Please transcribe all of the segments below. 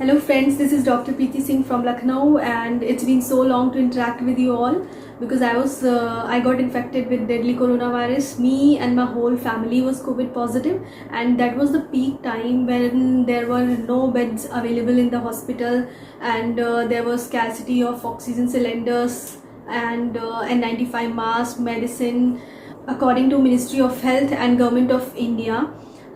Hello friends, this is Dr. Preeti Singh from Lucknow, and it's been so long to interact with you all because I got infected with deadly coronavirus. Me and my whole family was COVID positive, and that was the peak time when there were no beds available in the hospital, and there was scarcity of oxygen cylinders and N95 mask, medicine. According to Ministry of Health and Government of India,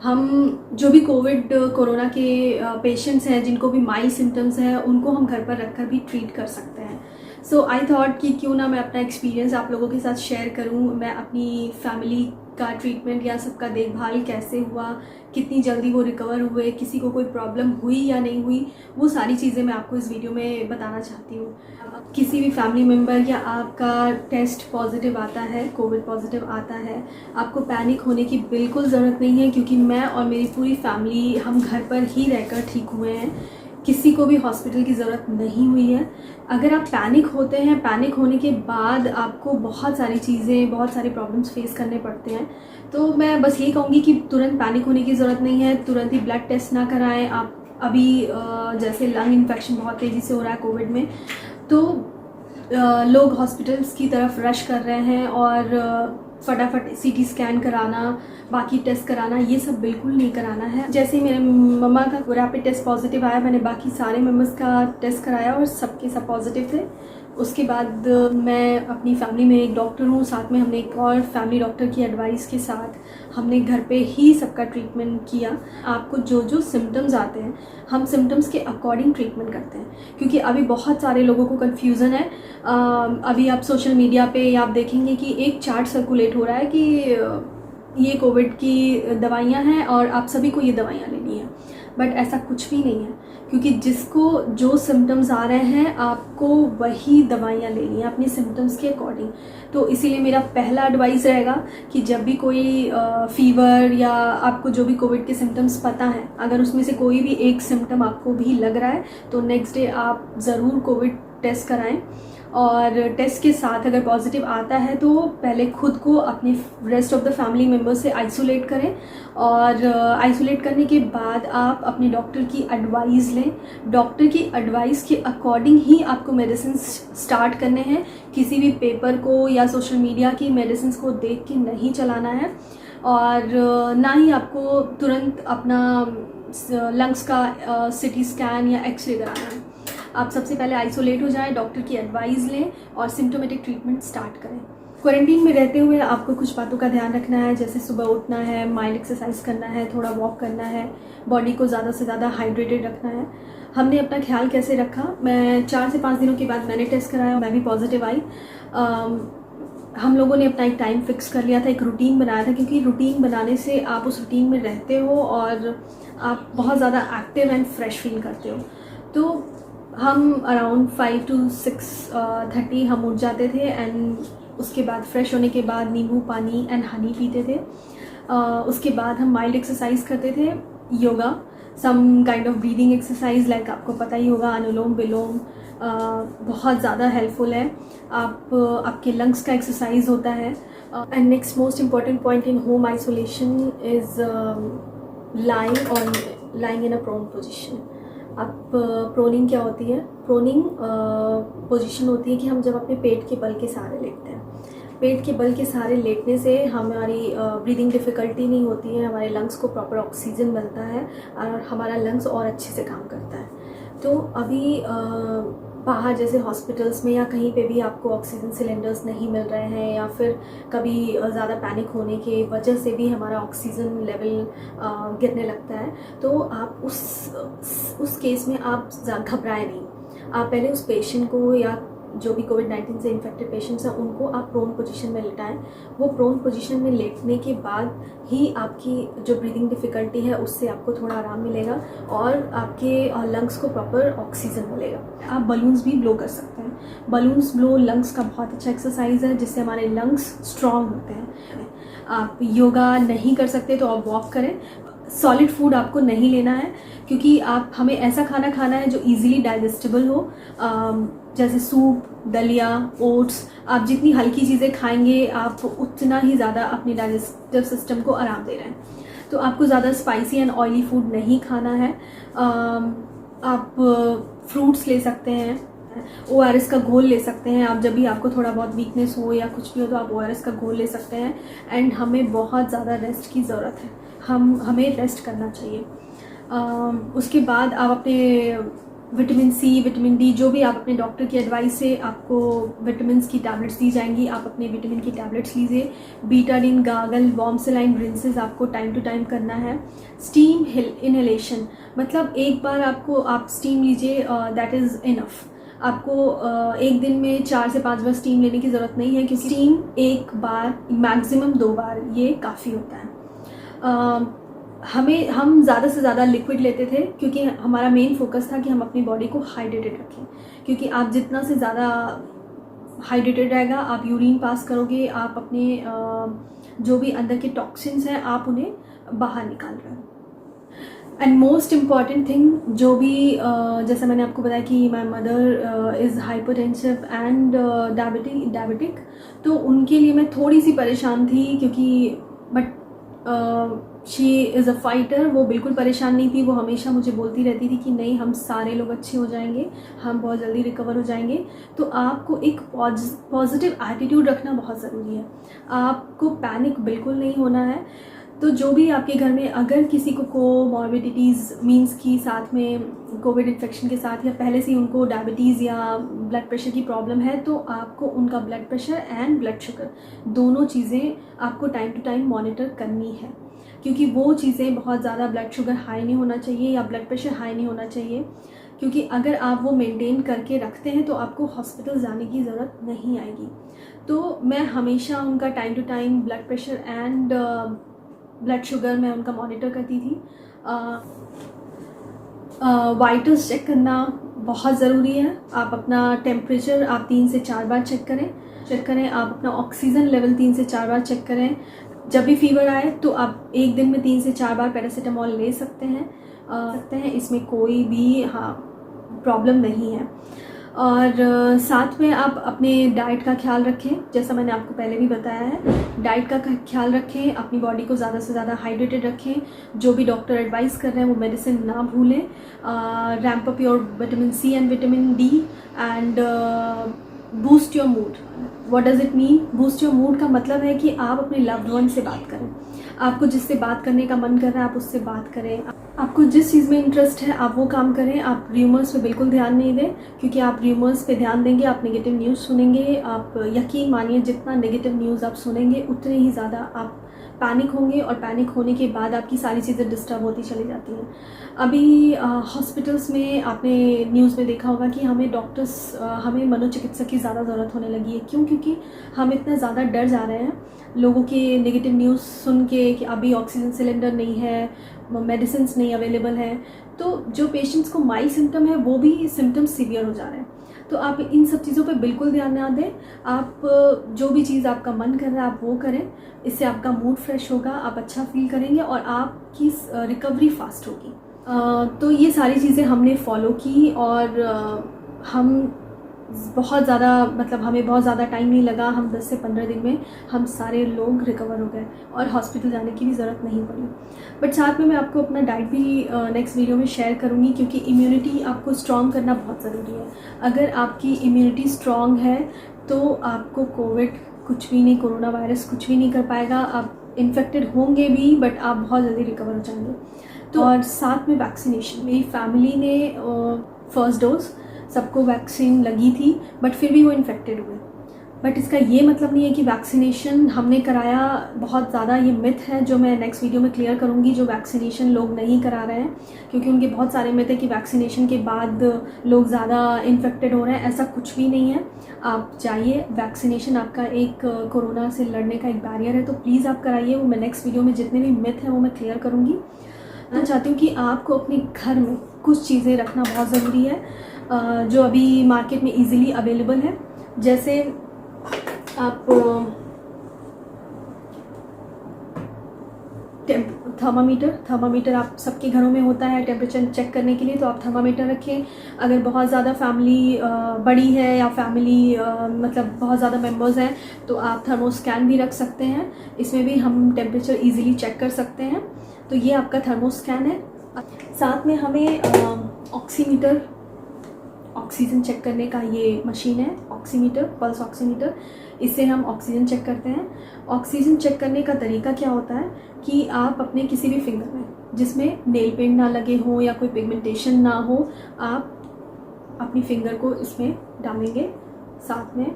हम जो भी Covid corona के patients हैं, जिनको भी mild symptoms हैं, उनको हम घर पर रखकर भी ट्रीट कर सकते हैं. सो आई थॉट कि क्यों ना मैं अपना एक्सपीरियंस आप लोगों के साथ शेयर करूं. मैं अपनी फैमिली का ट्रीटमेंट या सबका देखभाल कैसे हुआ, कितनी जल्दी वो रिकवर हुए, किसी को कोई प्रॉब्लम हुई या नहीं हुई, वो सारी चीज़ें मैं आपको इस वीडियो में बताना चाहती हूँ. किसी भी फैमिली मेम्बर या आपका टेस्ट पॉजिटिव आता है, कोविड पॉजिटिव आता है, आपको पैनिक होने की बिल्कुल ज़रूरत नहीं है, क्योंकि मैं और मेरी पूरी फैमिली हम घर पर ही रहकर ठीक हुए हैं. किसी को भी हॉस्पिटल की ज़रूरत नहीं हुई है. अगर आप पैनिक होते हैं, पैनिक होने के बाद आपको बहुत सारी चीज़ें, बहुत सारे प्रॉब्लम्स फेस करने पड़ते हैं, तो मैं बस यही कहूँगी कि तुरंत पैनिक होने की ज़रूरत नहीं है. तुरंत ही ब्लड टेस्ट ना कराएं. आप अभी जैसे लंग इन्फेक्शन बहुत तेज़ी से हो रहा है कोविड में, तो लोग हॉस्पिटल्स की तरफ रश कर रहे हैं और फटाफट सीटी स्कैन कराना, बाकी टेस्ट कराना, ये सब बिल्कुल नहीं कराना है. जैसे मेरे मम्मा का रैपिड टेस्ट पॉजिटिव आया, मैंने बाकी सारे मेम्बर्स का टेस्ट कराया और सबके सब पॉजिटिव थे. उसके बाद मैं अपनी फैमिली में एक डॉक्टर हूँ, साथ में हमने एक और फैमिली डॉक्टर की एडवाइस के साथ हमने घर पे ही सबका ट्रीटमेंट किया. आपको जो जो सिम्टम्स आते हैं, हम सिम्टम्स के अकॉर्डिंग ट्रीटमेंट करते हैं, क्योंकि अभी बहुत सारे लोगों को कन्फ्यूज़न है. अभी आप सोशल मीडिया पे आप देखेंगे कि एक चार्ट सर्कुलेट हो रहा है कि ये कोविड की दवाइयाँ हैं और आप सभी को ये दवाइयाँ लेनी है. बट ऐसा कुछ भी नहीं है, क्योंकि जिसको जो सिम्टम्स आ रहे हैं आपको वही दवाइयाँ लेनी है अपने सिम्टम्स के अकॉर्डिंग. तो इसीलिए मेरा पहला एडवाइस रहेगा कि जब भी कोई फीवर या आपको जो भी कोविड के सिम्टम्स पता है, अगर उसमें से कोई भी एक सिम्टम आपको भी लग रहा है, तो नेक्स्ट डे आप ज़रूर कोविड टेस्ट कराएं. और टेस्ट के साथ अगर पॉजिटिव आता है तो पहले खुद को अपने rest of the family members से आइसोलेट करें, और आइसोलेट करने के बाद आप अपने डॉक्टर की एडवाइस लें. डॉक्टर की एडवाइस के अकॉर्डिंग ही आपको मेडिसिन स्टार्ट करने हैं. किसी भी पेपर को या सोशल मीडिया की मेडिसिन को देख के नहीं चलाना है, और ना ही आपको तुरंत अपना लंग्स का सिटी स्कैन या एक्सरे कराना है. आप सबसे पहले आइसोलेट हो जाएं, डॉक्टर की एडवाइस लें और सिम्टोमेटिक ट्रीटमेंट स्टार्ट करें. क्वारंटीन में रहते हुए आपको कुछ बातों का ध्यान रखना है, जैसे सुबह उठना है, माइल्ड एक्सरसाइज करना है, थोड़ा वॉक करना है, बॉडी को ज़्यादा से ज़्यादा हाइड्रेटेड रखना है. हमने अपना ख्याल कैसे रखा, मैं 4 से 5 दिनों के बाद मैंने टेस्ट कराया, मैं भी पॉजिटिव आई. हम लोगों ने अपना एक टाइम फिक्स कर लिया था, एक रूटीन बनाया था, क्योंकि रूटीन बनाने से आप उस रूटीन में रहते हो और आप बहुत ज़्यादा एक्टिव एंड फ्रेश फील करते हो. तो हम अराउंड 5 to 6:30 हम उठ जाते थे, एंड उसके बाद फ्रेश होने के बाद नींबू पानी एंड हनी पीते थे. उसके बाद हम माइल्ड एक्सरसाइज करते थे, yoga, some kind of breathing exercise, like आपको पता ही होगा अनुलोम विलोम बहुत ज़्यादा हेल्पफुल है. आपके लंग्स का एक्सरसाइज होता है. And next most important point in home isolation is lying in a prone position. आप प्रोनिंग क्या होती है? प्रोनिंग पोजीशन होती है कि हम जब अपने पेट के बल के सहारे लेटते हैं. पेट के बल के सहारे लेटने से हमारी ब्रीदिंग डिफ़िकल्टी नहीं होती है, हमारे लंग्स को प्रॉपर ऑक्सीजन मिलता है और हमारा लंग्स और अच्छे से काम करता है. तो अभी बाहर जैसे हॉस्पिटल्स में या कहीं पे भी आपको ऑक्सीजन सिलेंडर्स नहीं मिल रहे हैं, या फिर कभी ज़्यादा पैनिक होने की वजह से भी हमारा ऑक्सीजन लेवल गिरने लगता है, तो आप उस केस में आप घबराएं नहीं. आप पहले उस पेशेंट को या जो भी कोविड-19 से इन्फेक्टेड पेशेंट्स हैं उनको आप प्रोन पोजीशन में लेटाएं. वो प्रोन पोजीशन में लेटने के बाद ही आपकी जो ब्रीदिंग डिफ़िकल्टी है उससे आपको थोड़ा आराम मिलेगा और आपके लंग्स को प्रॉपर ऑक्सीजन मिलेगा. आप बलून्स भी ब्लो कर सकते हैं. बलून्स ब्लो लंग्स का बहुत अच्छा एक्सरसाइज है, जिससे हमारे लंग्स स्ट्रॉन्ग होते हैं. आप योगा नहीं कर सकते तो आप वॉक करें. सॉलिड फूड आपको नहीं लेना है, क्योंकि हमें ऐसा खाना खाना है जो इजीली डाइजेस्टेबल हो, जैसे सूप, दलिया, ओट्स. आप जितनी हल्की चीज़ें खाएंगे आप उतना ही ज़्यादा अपने डाइजेस्टिव सिस्टम को आराम दे रहे हैं. तो आपको ज़्यादा स्पाइसी एंड ऑयली फूड नहीं खाना है. आप फ्रूट्स ले सकते हैं, ORS का घोल ले सकते हैं। आप जब भी आपको थोड़ा बहुत वीकनेस हो या कुछ भी हो तो आप ORS का घोल ले सकते हैं। एंड हमें बहुत ज़्यादा रेस्ट की ज़रूरत है, हमें रेस्ट करना चाहिए। उसके बाद आप अपने विटामिन C, विटामिन D, जो भी आप अपने डॉक्टर की एडवाइस से आपको विटामिन की टैबलेट्स दी जाएंगी, आप अपने विटामिन की टैबलेट्स लीजिए। बीटाडीन गागल, वार्म सेलाइन रिंसेस आपको टाइम टू टाइम करना है। स्टीम इनहेलेशन, मतलब एक बार आप स्टीम लीजिए, दैट इज़ इनफ। आपको एक दिन में 4 से 5 बार स्टीम लेने की ज़रूरत नहीं है, क्योंकि स्टीम एक बार मैक्सिमम 2 बार ये काफ़ी होता है। हम ज़्यादा से ज़्यादा लिक्विड लेते थे, क्योंकि हमारा मेन फोकस था कि हम अपनी बॉडी को हाइड्रेटेड रखें। क्योंकि आप जितना से ज़्यादा हाइड्रेटेड रहेगा, आप यूरिन पास करोगे, आप अपने जो भी अंदर के टॉक्सिन्स हैं आप उन्हें बाहर निकाल रहे हो। एंड मोस्ट इम्पॉर्टेंट थिंग, जो भी जैसा मैंने आपको बताया कि my mother is hypertensive and diabetic, तो उनके लिए मैं थोड़ी सी परेशान थी, क्योंकि but she is a fighter. वो बिल्कुल परेशान नहीं थी, वो हमेशा मुझे बोलती रहती थी कि नहीं, हम सारे लोग अच्छे हो जाएंगे, हम बहुत जल्दी रिकवर हो जाएंगे। तो आपको एक पॉजिटिव एटीट्यूड रखना बहुत ज़रूरी है, आपको पैनिक बिल्कुल नहीं होना है। तो जो भी आपके घर में अगर किसी को कोमॉर्बिडिटीज़ मीन्स की साथ में कोविड इन्फेक्शन के साथ या पहले से ही उनको डायबिटीज़ या ब्लड प्रेशर की प्रॉब्लम है, तो आपको उनका blood pressure and blood sugar दोनों चीज़ें आपको टाइम टू टाइम मॉनिटर करनी है। क्योंकि वो चीज़ें बहुत ज़्यादा ब्लड शुगर हाई नहीं होना चाहिए या ब्लड प्रेशर हाई नहीं होना चाहिए, क्योंकि अगर आप वो मेंटेन करके रखते हैं तो आपको हॉस्पिटल जाने की ज़रूरत नहीं आएगी। तो मैं हमेशा उनका time to time blood pressure and blood sugar मैं उनका मॉनिटर करती थी। वाइटल्स चेक करना बहुत ज़रूरी है। आप अपना टेम्परेचर आप 3 से 4 बार चेक करें। आप अपना ऑक्सीजन लेवल 3 से 4 बार चेक करें। जब भी फीवर आए तो आप एक दिन में 3 से 4 बार पैरासीटामोल ले सकते हैं। इसमें कोई भी प्रॉब्लम नहीं है। और साथ में आप अपने डाइट का ख्याल रखें, जैसा मैंने आपको पहले भी बताया है। डाइट का ख्याल रखें, अपनी बॉडी को ज़्यादा से ज़्यादा हाइड्रेटेड रखें। जो भी डॉक्टर एडवाइस कर रहे हैं वो मेडिसिन ना भूलें। Ramp up your vitamin C and vitamin D and boost your mood. What does it mean? Boost your mood का मतलब है कि आप अपने लव्ड वन से बात करें। आपको जिससे बात करने का मन कर रहा है आप उससे बात करें। आपको जिस चीज़ में इंटरेस्ट है आप वो काम करें। आप र्यूमर्स पे बिल्कुल ध्यान नहीं दें, क्योंकि आप र्यूमर्स पे ध्यान देंगे आप नेगेटिव न्यूज़ सुनेंगे। आप यकीन मानिए जितना नेगेटिव न्यूज़ आप सुनेंगे उतने ही ज़्यादा आप पैनिक होंगे, और पैनिक होने के बाद आपकी सारी चीज़ें डिस्टर्ब होती चली जाती हैं। अभी हॉस्पिटल्स में आपने न्यूज़ में देखा होगा कि हमें मनोचिकित्सक की ज़्यादा ज़रूरत होने लगी है। क्यों? क्योंकि हम इतना ज़्यादा डर जा रहे हैं लोगों के नेगेटिव न्यूज़ सुन के कि अभी ऑक्सीजन सिलेंडर नहीं है, मेडिसिन नहीं अवेलेबल है। तो जो पेशेंट्स को माइल्ड सिम्टम है वो भी सिम्टम्स सीवियर हो जा रहे हैं। तो आप इन सब चीज़ों पे बिल्कुल ध्यान ना दें। आप जो भी चीज़ आपका मन कर रहा है आप वो करें। इससे आपका मूड फ्रेश होगा, आप अच्छा फील करेंगे और आपकी रिकवरी फास्ट होगी। तो ये सारी चीज़ें हमने फॉलो की, और हमें बहुत ज़्यादा टाइम नहीं लगा। हम 10 से 15 दिन में हम सारे लोग रिकवर हो गए और हॉस्पिटल जाने की भी ज़रूरत नहीं पड़ी। बट साथ में मैं आपको अपना डाइट भी नेक्स्ट वीडियो में शेयर करूँगी, क्योंकि इम्यूनिटी आपको स्ट्रॉन्ग करना बहुत ज़रूरी है। अगर आपकी इम्यूनिटी स्ट्रॉन्ग है तो आपको कोविड कुछ भी नहीं, कोरोना वायरस कुछ भी नहीं कर पाएगा। आप इन्फेक्टेड होंगे भी बट आप बहुत जल्दी रिकवर हो जाएंगे। तो और साथ में वैक्सीनेशन, मेरी फैमिली ने फर्स्ट डोज सबको वैक्सीन लगी थी बट फिर भी वो इन्फेक्टेड हुए। बट इसका ये मतलब नहीं है कि वैक्सीनेशन हमने कराया, बहुत ज़्यादा ये मिथ है जो मैं नेक्स्ट वीडियो में क्लियर करूँगी, जो वैक्सीनेशन लोग नहीं करा रहे हैं, क्योंकि उनके बहुत सारे मिथ है कि वैक्सीनेशन के बाद लोग ज़्यादा इन्फेक्टेड हो रहे हैं। ऐसा कुछ भी नहीं है। आप जाइए, वैक्सीनेशन आपका एक कोरोना से लड़ने का एक बैरियर है, तो प्लीज़ आप कराइए। वो मैं नेक्स्ट वीडियो में जितने भी मिथ हैं वो मैं क्लियर करूँगी। मैं चाहती हूँ कि आपको अपने घर में कुछ चीज़ें रखना बहुत ज़रूरी है जो अभी मार्केट में इजीली अवेलेबल है। जैसे आप थर्मामीटर आप सबके घरों में होता है टेम्परेचर चेक करने के लिए, तो आप थर्मामीटर रखें। अगर बहुत ज़्यादा फैमिली बड़ी है या फैमिली मतलब बहुत ज़्यादा मेंबर्स हैं तो आप थर्मोस्कैन भी रख सकते हैं। इसमें भी हम टेम्परेचर इजीली चेक कर सकते हैं। तो ये आपका थर्मोस्कैन है। साथ में हमें ऑक्सीमीटर, ऑक्सीजन चेक करने का ये मशीन है, ऑक्सीमीटर, पल्स ऑक्सीमीटर, इससे हम ऑक्सीजन चेक करते हैं। ऑक्सीजन चेक करने का तरीका क्या होता है कि आप अपने किसी भी फिंगर में जिसमें नेल पेंट ना लगे हो या कोई पिगमेंटेशन ना हो, आप अपनी फिंगर को इसमें डालेंगे, साथ में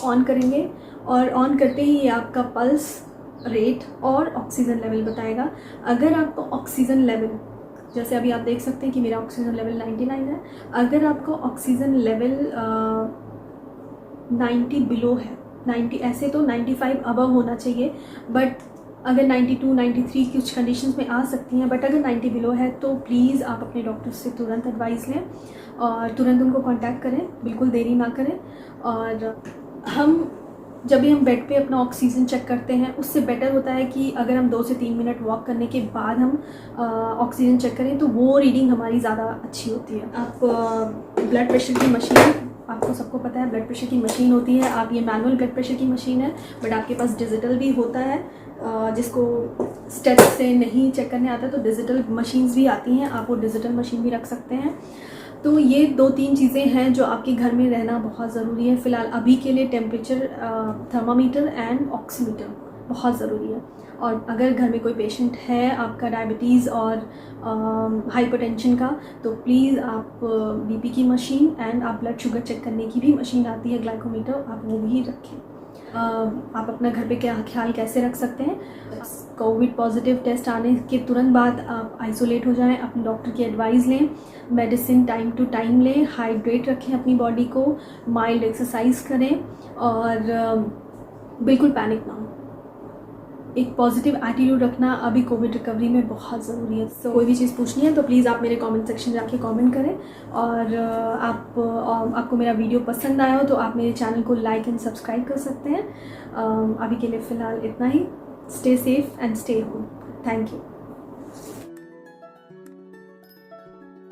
ऑन करेंगे और ऑन करते ही ये आपका पल्स रेट और ऑक्सीजन लेवल बताएगा। अगर आपको ऑक्सीजन लेवल, जैसे अभी आप देख सकते हैं कि मेरा ऑक्सीजन लेवल 99 है, अगर आपको ऑक्सीजन लेवल 90 बिलो है, 90 ऐसे तो 95 अबव होना चाहिए, बट अगर 92, 93 कुछ कंडीशंस में आ सकती हैं, बट अगर 90 बिलो है तो प्लीज़ आप अपने डॉक्टर से तुरंत एडवाइस लें और तुरंत उनको कांटेक्ट करें, बिल्कुल देरी ना करें। और जब भी हम बेड पे अपना ऑक्सीजन चेक करते हैं, उससे बेटर होता है कि अगर हम 2 से 3 मिनट वॉक करने के बाद हम ऑक्सीजन चेक करें तो वो रीडिंग हमारी ज़्यादा अच्छी होती है। आप ब्लड प्रेशर की मशीन, आपको सबको पता है ब्लड प्रेशर की मशीन होती है, आप ये मैनुअल ब्लड प्रेशर की मशीन है, बट आपके पास डिजिटल भी होता है। जिसको स्टेप्स से नहीं चेक करने आता तो डिजिटल मशीन्स भी आती हैं, आप वो डिजिटल मशीन भी रख सकते हैं। तो ये 2-3 चीज़ें हैं जो आपके घर में रहना बहुत ज़रूरी है फ़िलहाल अभी के लिए। टेम्परेचर, थर्मामीटर एंड ऑक्सीमीटर बहुत ज़रूरी है। और अगर घर में कोई पेशेंट है आपका डायबिटीज़ और हाइपरटेंशन का, तो प्लीज़ आप बीपी की मशीन एंड आप ब्लड शुगर चेक करने की भी मशीन आती है, ग्लाइकोमीटर, आप वो भी रखें। आप अपना घर पे क्या ख्याल कैसे रख सकते हैं? कोविड पॉजिटिव टेस्ट आने के तुरंत बाद आप आइसोलेट हो जाएं, अपने डॉक्टर की एडवाइस लें, मेडिसिन टाइम टू टाइम लें, हाइड्रेट रखें अपनी बॉडी को, माइल्ड एक्सरसाइज करें और बिल्कुल पैनिक ना हो। एक पॉजिटिव एटीट्यूड रखना अभी कोविड रिकवरी में बहुत ज़रूरी है। तो कोई भी चीज़ पूछनी है तो प्लीज़ आप मेरे कमेंट सेक्शन में जाके कमेंट करें। और आपको मेरा वीडियो पसंद आया हो तो आप मेरे चैनल को लाइक एंड सब्सक्राइब कर सकते हैं। अभी के लिए फ़िलहाल इतना ही। Stay safe and stay home. Thank you.